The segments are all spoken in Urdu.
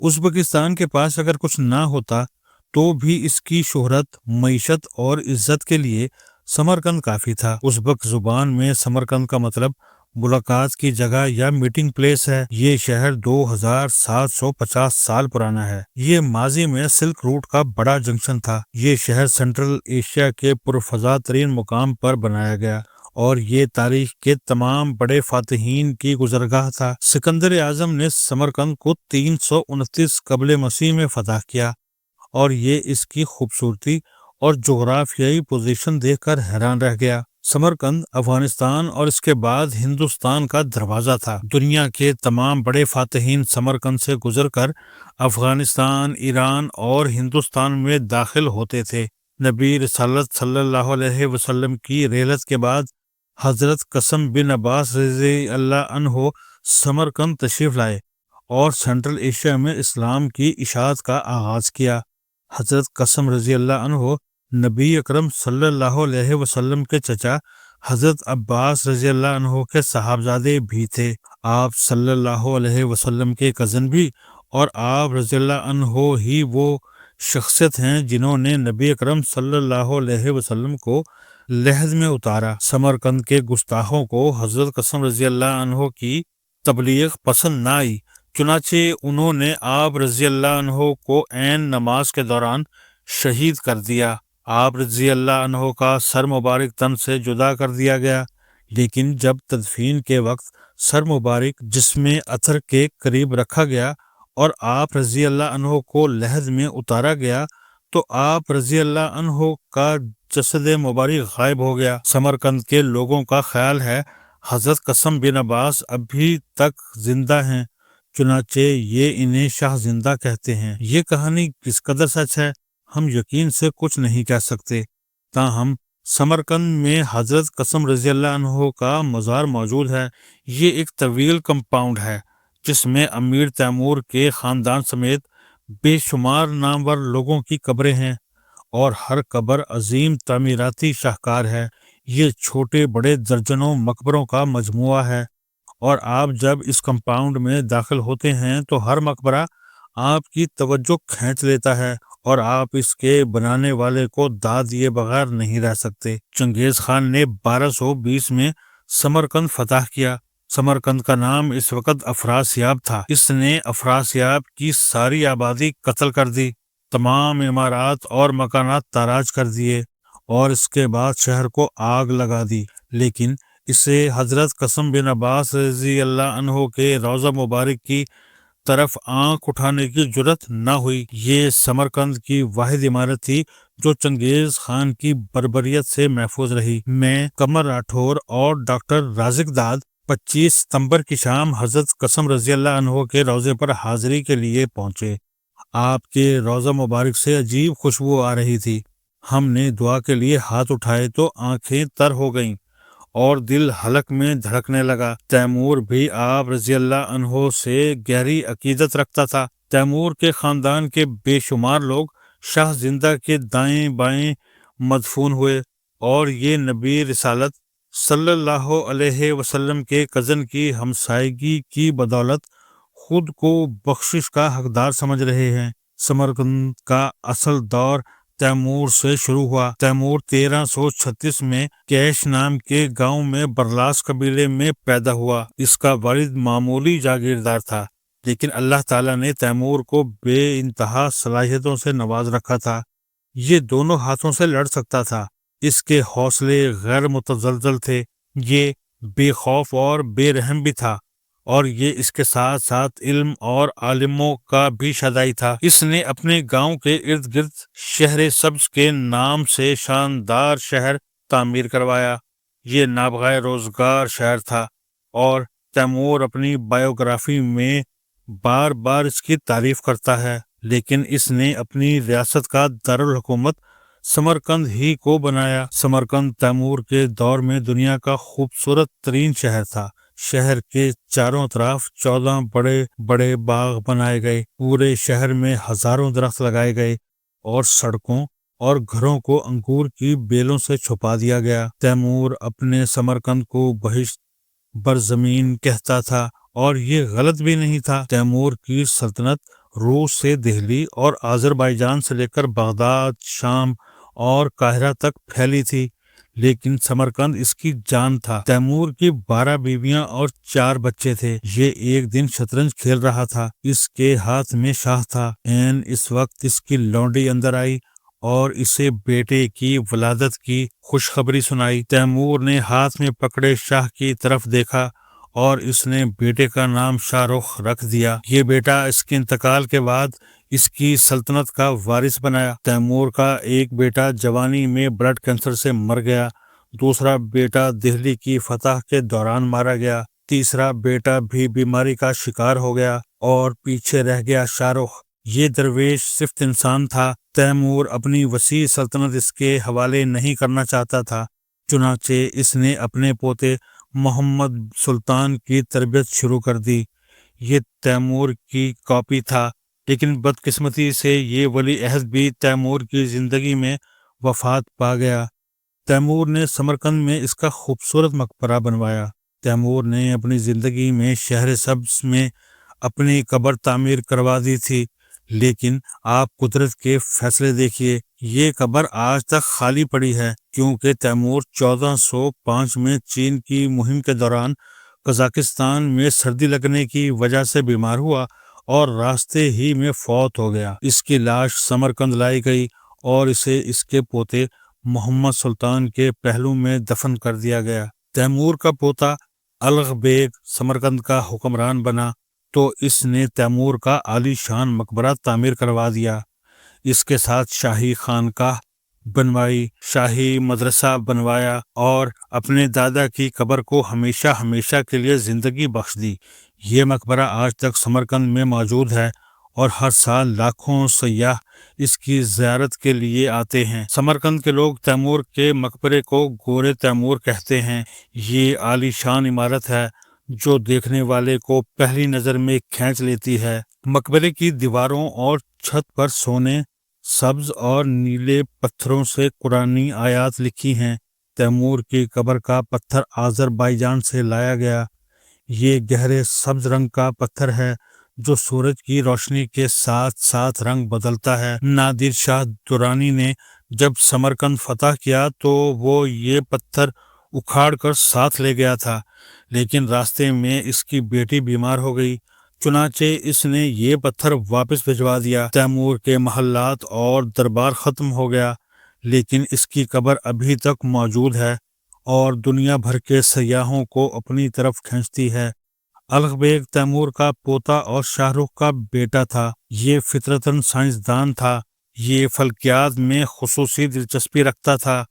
ازبکستان کے پاس اگر کچھ نہ ہوتا تو بھی اس کی شہرت، معیشت اور عزت کے لیے سمرقند کافی تھا۔ ازبک زبان میں سمرقند کا مطلب ملاقات کی جگہ یا میٹنگ پلیس ہے۔ یہ شہر 2750 سال پرانا ہے۔ یہ ماضی میں سلک روٹ کا بڑا جنکشن تھا۔ یہ شہر سینٹرل ایشیا کے پرفضا ترین مقام پر بنایا گیا اور یہ تاریخ کے تمام بڑے فاتحین کی گزرگاہ تھا۔ سکندر اعظم نے سمرقند کو 329 قبل مسیح میں فتح کیا اور یہ اس کی خوبصورتی اور جغرافیائی پوزیشن دیکھ کر حیران رہ گیا۔ سمرقند افغانستان اور اس کے بعد ہندوستان کا دروازہ تھا۔ دنیا کے تمام بڑے فاتحین سمرقند سے گزر کر افغانستان، ایران اور ہندوستان میں داخل ہوتے تھے۔ نبی رسالت صلی اللہ علیہ وسلم کی رحلت کے بعد حضرت قاسم بن عباس رضی اللہ عنہ سمرقند تشریف لائے اور سینٹرل ایشیا میں اسلام کی اشاعت کا آغاز کیا۔ حضرت قاسم رضی اللہ عنہ نبی اکرم صلی اللہ علیہ وسلم کے چچا حضرت عباس رضی اللہ عنہ کے صاحبزادے بھی تھے۔ آپ صلی اللہ علیہ وسلم کے کزن بھی، اور آپ رضی اللہ عنہ ہی وہ شخصیت ہیں جنہوں نے نبی اکرم صلی اللہ علیہ وسلم کو لحد میں اتارا۔ سمرقند کے گستاخوں کو حضرت قاسم رضی اللہ عنہ کی تبلیغ پسند نہ آئی، چنانچہ انہوں نے آپ رضی اللہ عنہ کو عین نماز کے دوران شہید کر دیا۔ آپ رضی اللہ عنہ کا سر مبارک تن سے جدا کر دیا گیا، لیکن جب تدفین کے وقت سر مبارک جسم اطہر کے قریب رکھا گیا اور آپ رضی اللہ عنہ کو لحد میں اتارا گیا تو آپ رضی اللہ عنہ کا جسد مبارک غائب ہو گیا۔ سمرقند کے لوگوں کا خیال ہے حضرت قاسم بن عباس ابھی تک زندہ ہیں، چنانچہ یہ انہیں شاہ زندہ کہتے ہیں۔ یہ کہانی کس قدر سچ ہے ہم یقین سے کچھ نہیں کہہ سکتے، تاہم سمرقند میں حضرت قاسم رضی اللہ عنہ کا مزار موجود ہے۔ یہ ایک طویل کمپاؤنڈ ہے جس میں امیر تیمور کے خاندان سمیت بے شمار نامور لوگوں کی قبریں ہیں اور ہر قبر عظیم تعمیراتی شاہکار ہے۔ یہ چھوٹے بڑے درجنوں مقبروں کا مجموعہ ہے اور آپ جب اس کمپاؤنڈ میں داخل ہوتے ہیں تو ہر مقبرہ آپ کی توجہ کھینچ لیتا ہے اور آپ اس کے بنانے والے کو داد دیے بغیر نہیں رہ سکتے۔ چنگیز خان نے 1220 میں سمرقند فتح کیا۔ سمرقند کا نام اس وقت افراسیاب تھا۔ اس نے افراسیاب کی ساری آبادی قتل کر دی، تمام عمارات اور مکانات تاراج کر دیے اور اس کے بعد شہر کو آگ لگا دی، لیکن اسے حضرت قاسم بن عباس رضی اللہ عنہ کے روضہ مبارک کی طرف آنکھ اٹھانے کی جرت نہ ہوئی۔ یہ سمرقند کی واحد عمارت تھی جو چنگیز خان کی بربریت سے محفوظ رہی۔ میں، قمر راٹھور اور ڈاکٹر رازق داد 25 ستمبر کی شام حضرت قاسم رضی اللہ عنہ کے روضے پر حاضری کے لیے پہنچے۔ آپ کے روضہ مبارک سے عجیب خوشبو آ رہی تھی۔ ہم نے دعا کے لیے ہاتھ اٹھائے تو آنکھیں تر ہو گئیں اور دل حلق میں دھڑکنے لگا۔ تیمور بھی آپ رضی اللہ عنہ سے گہری عقیدت رکھتا تھا۔ تیمور کے خاندان کے بے شمار لوگ شاہ زندہ کے دائیں بائیں مدفون ہوئے اور یہ نبی رسالت صلی اللہ علیہ وسلم کے کزن کی ہمسائیگی کی بدولت خود کو بخشش کا حقدار سمجھ رہے ہیں۔ سمرقند کا اصل دور تیمور سے شروع ہوا۔ تیمور 1336 میں کیش نام کے گاؤں میں برلاس قبیلے میں پیدا ہوا۔ اس کا والد معمولی جاگیردار تھا، لیکن اللہ تعالیٰ نے تیمور کو بے انتہا صلاحیتوں سے نواز رکھا تھا۔ یہ دونوں ہاتھوں سے لڑ سکتا تھا۔ اس کے حوصلے غیر متزلزل تھے۔ یہ بے خوف اور بے رحم بھی تھا، اور یہ اس کے ساتھ ساتھ علم اور عالموں کا بھی شیدائی تھا۔ اس نے اپنے گاؤں کے ارد گرد شہر سبز کے نام سے شاندار شہر تعمیر کروایا۔ یہ نابغہ روزگار شہر تھا اور تیمور اپنی بائیوگرافی میں بار بار اس کی تعریف کرتا ہے، لیکن اس نے اپنی ریاست کا دارالحکومت سمرقند ہی کو بنایا۔ سمرقند تیمور کے دور میں دنیا کا خوبصورت ترین شہر تھا۔ شہر کے چاروں طرف 14 بڑے بڑے باغ بنائے گئے، پورے شہر میں ہزاروں درخت لگائے گئے اور سڑکوں اور گھروں کو انگور کی بیلوں سے چھپا دیا گیا۔ تیمور اپنے سمرقند کو بہشت برزمین کہتا تھا اور یہ غلط بھی نہیں تھا۔ تیمور کی سلطنت روس سے دہلی اور آذربائیجان سے لے کر بغداد، شام اور قاہرہ تک پھیلی تھی، لیکن سمرقند اس کی جان تھا۔ تیمور کی 12 بیویاں اور 4 بچے تھے۔ یہ ایک دن شطرنج کھیل رہا تھا، اس کے ہاتھ میں شاہ تھا۔ اس وقت اس کی لونڈی اندر آئی اور اسے بیٹے کی ولادت کی خوشخبری سنائی۔ تیمور نے ہاتھ میں پکڑے شاہ کی طرف دیکھا اور اس نے بیٹے کا نام شاہ رخ رکھ دیا۔ یہ بیٹا اس کے انتقال کے بعد اس کی سلطنت کا وارث بنایا۔ تیمور کا ایک بیٹا جوانی میں بلڈ کینسر سے مر گیا، دوسرا بیٹا دہلی کی فتح کے دوران مارا گیا، تیسرا بیٹا بھی بیماری کا شکار ہو گیا اور پیچھے رہ گیا شاہ رخ۔ یہ درویش صفت انسان تھا۔ تیمور اپنی وسیع سلطنت اس کے حوالے نہیں کرنا چاہتا تھا، چنانچہ اس نے اپنے پوتے محمد سلطان کی تربیت شروع کر دی۔ یہ تیمور کی کاپی تھا، لیکن بدقسمتی سے یہ ولی عہد بھی تیمور کی زندگی میں وفات پا گیا۔ تیمور نے سمرقند میں اس کا خوبصورت مقبرہ بنوایا۔ تیمور نے اپنی زندگی میں شہر سبز میں اپنی قبر تعمیر کروا دی تھی، لیکن آپ قدرت کے فیصلے دیکھیے، یہ قبر آج تک خالی پڑی ہے، کیونکہ تیمور 1405 میں چین کی مہم کے دوران قزاقستان میں سردی لگنے کی وجہ سے بیمار ہوا اور راستے ہی میں فوت ہو گیا۔ اس کی لاش سمرقند لائی گئی اور اسے اس کے پوتے محمد سلطان کے پہلو میں دفن کر دیا گیا۔ تیمور کا پوتا الغ بیگ سمرقند کا حکمران بنا تو اس نے تیمور کا عالی شان مقبرہ تعمیر کروا دیا، اس کے ساتھ شاہی خانقاہ بنوائی، شاہی مدرسہ بنوایا اور اپنے دادا کی قبر کو ہمیشہ ہمیشہ کے لیے زندگی بخش دی۔ یہ مقبرہ آج تک سمرقند میں موجود ہے اور ہر سال لاکھوں سیاح اس کی زیارت کے لیے آتے ہیں۔ سمرقند کے لوگ تیمور کے مقبرے کو گورے تیمور کہتے ہیں۔ یہ عالی شان عمارت ہے جو دیکھنے والے کو پہلی نظر میں کھینچ لیتی ہے۔ مقبرے کی دیواروں اور چھت پر سونے، سبز اور نیلے پتھروں سے قرآنی آیات لکھی ہیں۔ تیمور کی قبر کا پتھر آذربائیجان سے لایا گیا۔ یہ گہرے سبز رنگ کا پتھر ہے جو سورج کی روشنی کے ساتھ ساتھ رنگ بدلتا ہے۔ نادر شاہ درانی نے جب سمرقند فتح کیا تو وہ یہ پتھر اکھاڑ کر ساتھ لے گیا تھا، لیکن راستے میں اس کی بیٹی بیمار ہو گئی، چنانچہ اس نے یہ پتھر واپس بھجوا دیا۔ تیمور کے محلات اور دربار ختم ہو گیا، لیکن اس کی قبر ابھی تک موجود ہے اور دنیا بھر کے سیاحوں کو اپنی طرف کھینچتی ہے۔ الغ بیگ تیمور کا پوتا اور شاہ رخ کا بیٹا تھا۔ یہ فطرتاً سائنسدان تھا۔ یہ فلکیات میں خصوصی دلچسپی رکھتا تھا۔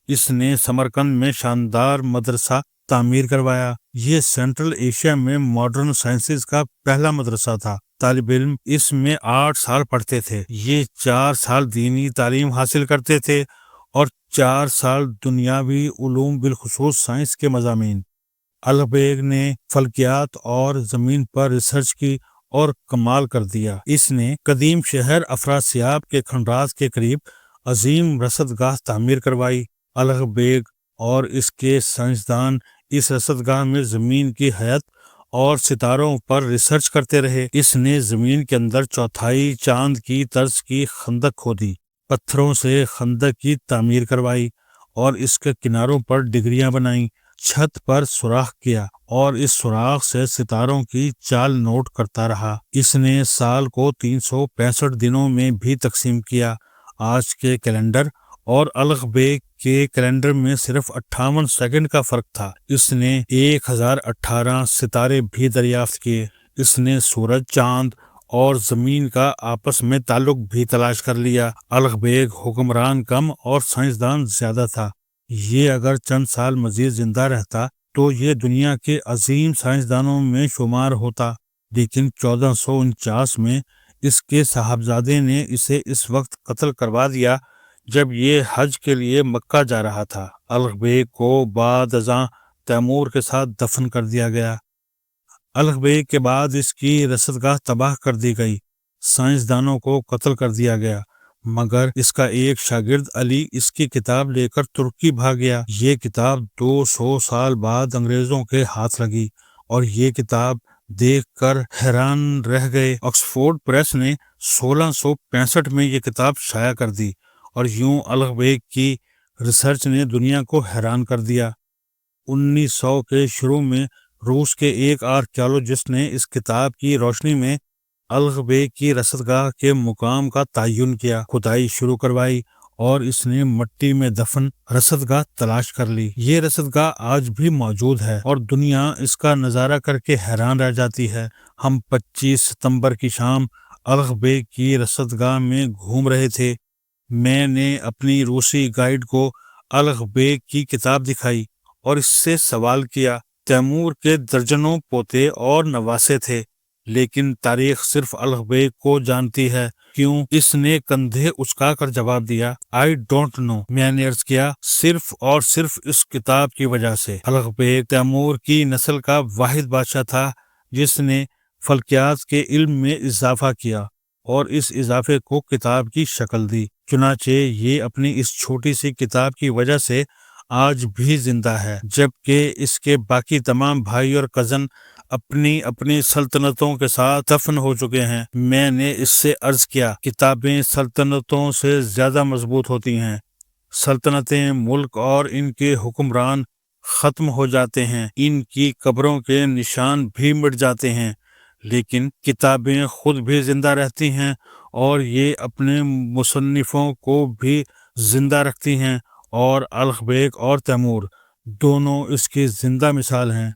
اس نے سمرقند میں شاندار مدرسہ تعمیر کروایا۔ یہ سینٹرل ایشیا میں ماڈرن سائنسز کا پہلا مدرسہ تھا۔ طالب علم اس میں 8 سال پڑھتے تھے۔ یہ 4 سال دینی تعلیم حاصل کرتے تھے اور 4 سال دنیاوی علوم بالخصوص سائنس کے مضامین۔ الغ بیگ نے فلکیات اور زمین پر ریسرچ کی اور کمال کر دیا۔ اس نے قدیم شہر افراسیاب کے کھنڈرات کے قریب عظیم رصد گاہ تعمیر کروائی۔ الغ بیگ اور اس کے سائنسدان اس رصد گاہ میں زمین کی حیت اور ستاروں پر ریسرچ کرتے رہے۔ اس نے زمین کے اندر چوتھائی چاند کی طرز کی خندق کھودی، پتھروں سے خندق کی تعمیر کروائی اور اس کے کناروں پر ڈگریاں بنائیں، چھت پر سوراخ کیا اور اس سوراخ سے ستاروں کی چال نوٹ کرتا رہا۔ اس نے سال کو 365 دنوں میں بھی تقسیم کیا۔ آج کے کیلنڈر اور الغ بیگ کے کیلنڈر میں صرف 58 سیکنڈ کا فرق تھا۔ اس نے 1018 ستارے بھی دریافت کیے۔ اس نے سورج، چاند اور زمین کا آپس میں تعلق بھی تلاش کر لیا۔ الغ بیگ حکمران کم اور سائنسدان زیادہ تھا۔ یہ اگر چند سال مزید زندہ رہتا تو یہ دنیا کے عظیم سائنسدانوں میں شمار ہوتا، لیکن 1449 میں اس کے صاحبزادے نے اسے اس وقت قتل کروا دیا جب یہ حج کے لیے مکہ جا رہا تھا۔ الغ بیگ کو بعد ازاں تیمور کے ساتھ دفن کر دیا گیا۔ الغ بیگ کے بعد اس کی رصد گاہ تباہ کر دی گئی، سائنسدانوں کو قتل کر دیا گیا، مگر اس کا ایک شاگرد علی اس کی کتاب لے کر ترکی بھاگ گیا۔ یہ کتاب 200 سال بعد انگریزوں کے ہاتھ لگی اور یہ کتاب دیکھ کر حیران رہ گئے۔ آکسفورڈ پریس نے 1665 میں یہ کتاب شائع کر دی اور یوں الغ بیگ کی ریسرچ نے دنیا کو حیران کر دیا۔ 1900 کے شروع میں روس کے ایک آرکیالوجسٹ نے اس کتاب کی روشنی میں الغ بیگ کی رصدگاہ کے مقام کا تعین کیا، کھدائی شروع کروائی اور اس نے مٹی میں دفن رصدگاہ تلاش کر لی۔ یہ رصدگاہ آج بھی موجود ہے اور دنیا اس کا نظارہ کر کے حیران رہ جاتی ہے۔ ہم 25 ستمبر کی شام الغ بیگ کی رصدگاہ میں گھوم رہے تھے۔ میں نے اپنی روسی گائیڈ کو الغ بیگ کی کتاب دکھائی اور اس سے سوال کیا۔ تیمور کے درجنوں پوتے اور نواسے تھے، لیکن تاریخ صرف الغ بیگ کو جانتی ہے۔ کیوں؟ اس نے کندھے اچکا کر جواب دیا، I don't know۔ میں نے عرض کیا، صرف اور صرف اس کتاب کی وجہ سے۔ الغ بیگ تیمور کی نسل کا واحد بادشاہ تھا جس نے فلکیات کے علم میں اضافہ کیا اور اس اضافے کو کتاب کی شکل دی۔ چنانچہ یہ اپنی اس چھوٹی سی کتاب کی وجہ سے آج بھی زندہ ہے، جبکہ اس کے باقی تمام بھائی اور کزن اپنی اپنی سلطنتوں کے ساتھ دفن ہو چکے ہیں۔ میں نے اس سے عرض کیا، کتابیں سلطنتوں سے زیادہ مضبوط ہوتی ہیں۔ سلطنتیں، ملک اور ان کے حکمران ختم ہو جاتے ہیں، ان کی قبروں کے نشان بھی مٹ جاتے ہیں، لیکن کتابیں خود بھی زندہ رہتی ہیں اور یہ اپنے مصنفوں کو بھی زندہ رکھتی ہیں، اور الغ بیگ اور تیمور دونوں اس کی زندہ مثال ہیں۔